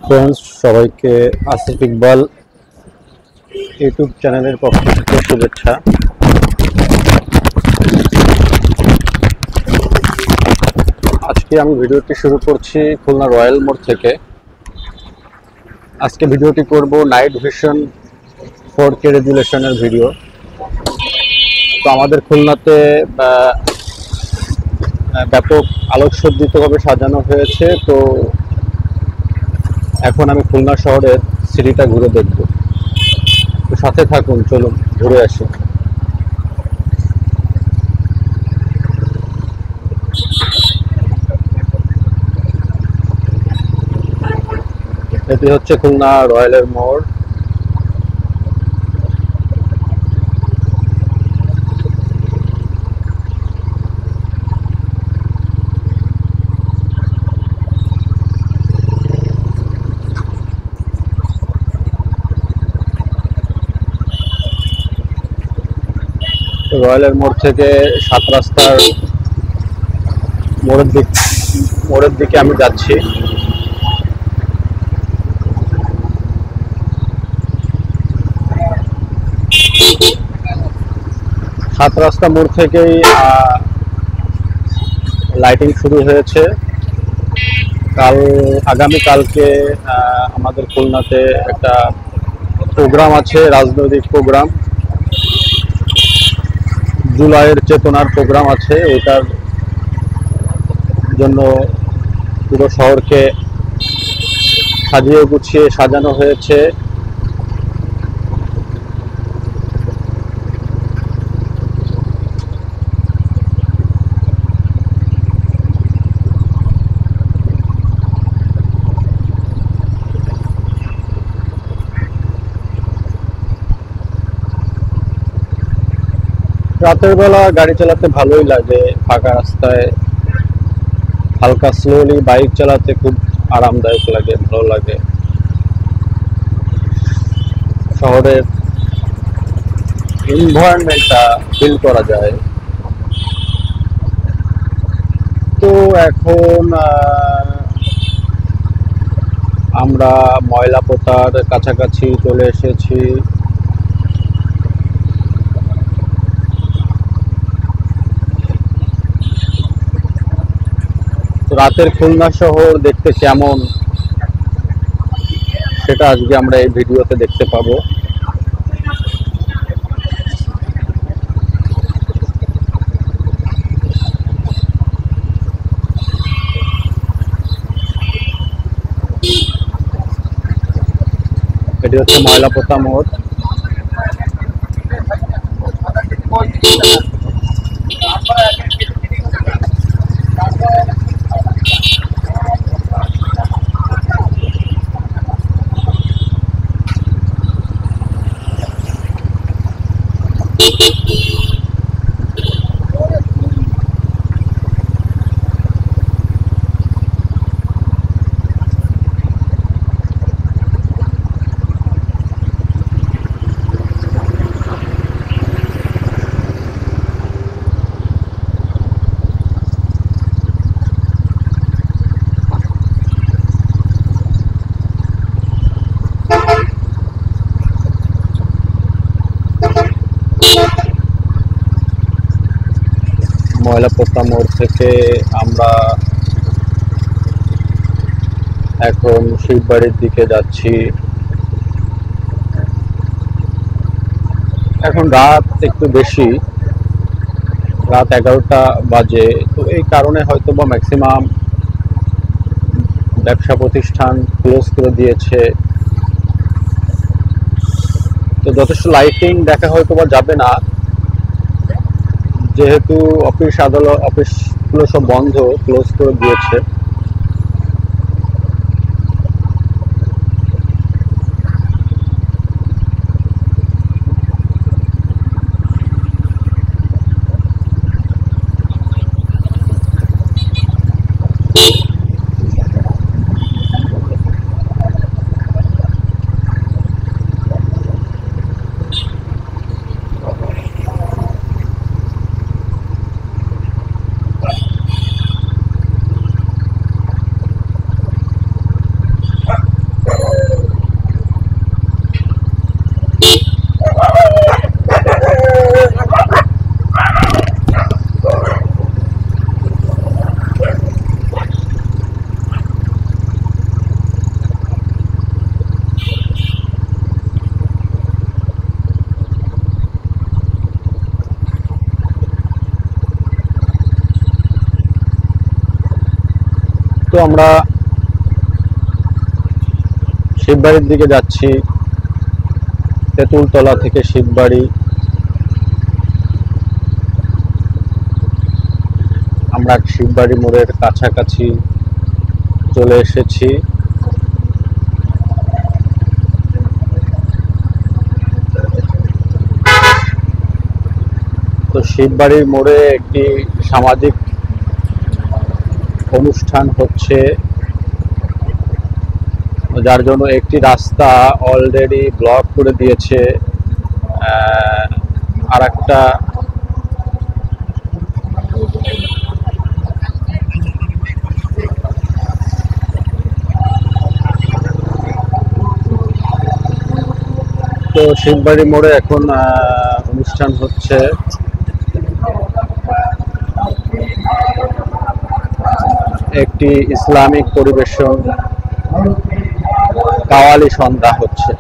Friends, সবাইকে Asif Iqbal YouTube চ্যানেলের পক্ষ থেকে শুভেচ্ছা। আজকে আমি ভিডিওটি শুরু করছি খুলনা রয়্যাল মোড় থেকে। আজকে ভিডিওটি করব নাইট ভিশন 4K রেজুলেশনের ভিডিও। তো আমাদের খুলনাতে ব্যাপক আলোকসজ্জিতভাবে সাজানো হয়েছে। তো এখন আমি খুলনা শহরের সিটিটা ঘুরে দেখব। তো সাথে থাকুন, চলুন ঘুরে আসি। এটি হচ্ছে খুলনা রয়্যালের মোড়। রয়্যালের মোড় থেকে 7 রাস্তার মোড়ের দিকে আমি যাচ্ছি। সাত রাস্তা মোড় থেকেই লাইটিং শুরু হয়েছে। আগামীকালকে আমাদের খুলনাতে একটা প্রোগ্রাম আছে, রাজনৈতিক প্রোগ্রাম, জুলাইয়ের চেতনার প্রোগ্রাম আছে। ওটার জন্য পুরো শহরকে সাজিয়ে গুছিয়ে সাজানো হয়েছে। রাতের বেলা গাড়ি চালাতে ভালোই লাগে, ফাঁকা রাস্তায় হালকা স্লোলি বাইক চালাতে খুব আরামদায়ক লাগে, ভালো লাগে। শহরের এনভায়রনমেন্টটা ফিল করা যায়। তো এখন আমরা ময়লাপোতার কাছাকাছি চলে এসেছি। রাতের খুলনা শহর দেখতে কেমন সেটা আজকে আমরা এই ভিডিওতে দেখতে পাবো। এটি হচ্ছে ময়লাপোতা মোড়। ময়লাপোতা মোড় থেকে আমরা এখন শিববাড়ির দিকে যাচ্ছি। এখন রাত একটু বেশি, রাত 11টা বাজে। তো এই কারণে হয়তো বা ম্যাক্সিমাম ব্যবসা প্রতিষ্ঠান ক্লোজ করে দিয়েছে। তো যথেষ্ট লাইটিং দেখা হয়তো বা যাবে না, যেহেতু অফিসগুলো সব বন্ধ, ক্লোজ করে দিয়েছে। আমরা শিববাড়ির দিকে যাচ্ছি, তেঁতুলতলা থেকে শিববাড়ি। আমরা শিববাড়ি মোড়ের কাছাকাছি চলে এসেছি। তো শিববাড়ির মোড়ে একটি সামাজিক অনুষ্ঠান হচ্ছে, যার জন্য একটি রাস্তা অলরেডি ব্লক করে দিয়েছে। আর একটা তো শিববাড়ি মোড়ে এখন অনুষ্ঠান হচ্ছে। একটি ইসলামিক পরিবেশন, কাওয়ালি সন্ধ্যা হচ্ছে।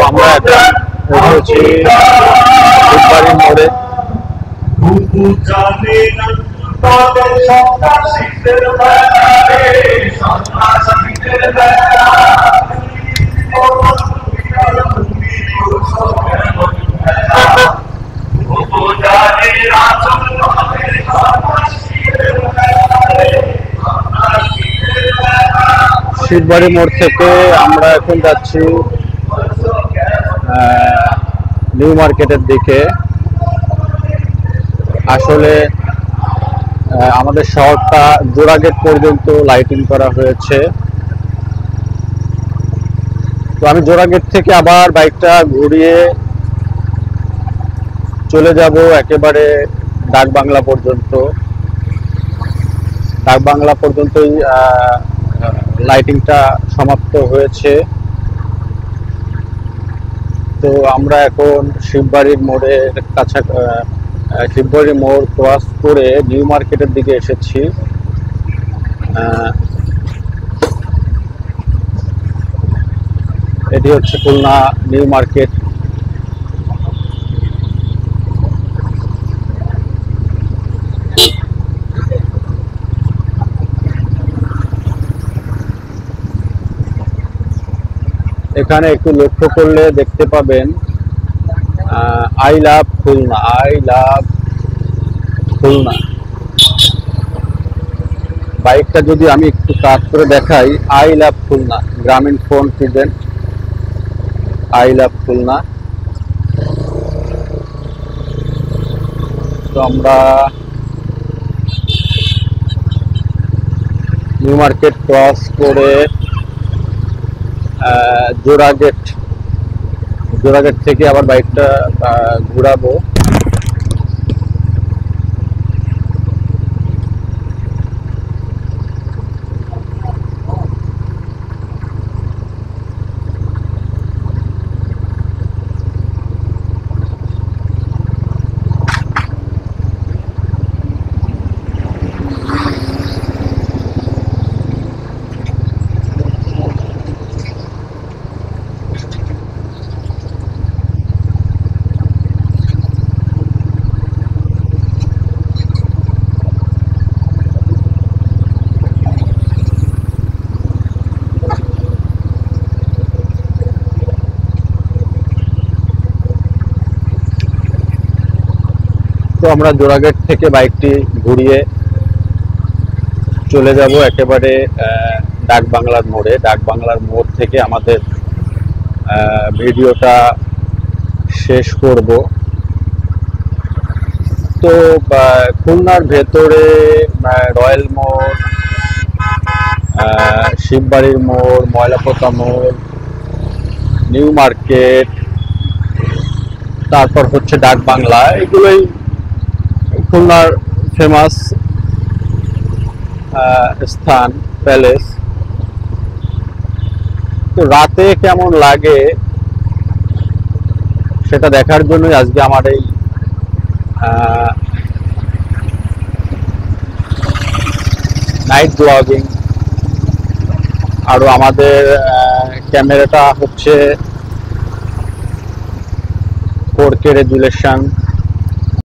আমরা এসেছি শিববাড়ি মোড়ে। শিববাড়ি মোড় থেকে আমরা এখন যাচ্ছি নিউ মার্কেটের দিকে। আসলে আমাদের শহরটা জোড়াগেট পর্যন্ত লাইটিং করা হয়েছে। তো আমি জোড়াগেট থেকে আবার বাইকটা ঘুরিয়ে চলে যাব একেবারে ডাকবাংলা পর্যন্ত। ডাকবাংলা পর্যন্তই লাইটিংটা সমাপ্ত হয়েছে। তো আমরা এখন শিববাড়ির মোড়ের শিববাড়ির মোড় ক্রস করে নিউ মার্কেটের দিকে এসেছি। এটি হচ্ছে খুলনা নিউ মার্কেট। এখানে একটু লক্ষ্য করলে দেখতে পাবেন I love Khulna, I love Khulna. বাইকটা যদি আমি একটু কাজ করে দেখাই, আই লাভ খুলনা, গ্রামীণ phone present I love Khulna. তো আমরা নিউ মার্কেট ক্রস করে জোড়াগেট থেকে আবার বাইকটা ঘুরাবো। তো আমরা জোড়াগেট থেকে বাইকটি ঘুরিয়ে চলে যাব একেবারে ডাকবাংলার মোড়ে। ডাকবাংলার মোড় থেকে আমাদের ভিডিওটা শেষ করব। তো খুলনার ভেতরে রয়্যাল মোড়, শিববাড়ির মোড়, ময়লাপোতা মোড়, নিউ মার্কেট, তারপর হচ্ছে ডাকবাংলা, এগুলোই খুলনার ফেমাস স্থান, প্যালেস। তো রাতে কেমন লাগে সেটা দেখার জন্যই আজকে আমার এই নাইট ব্লগিং। আরো আমাদের ক্যামেরাটা হচ্ছে 4K রেজুলেশন।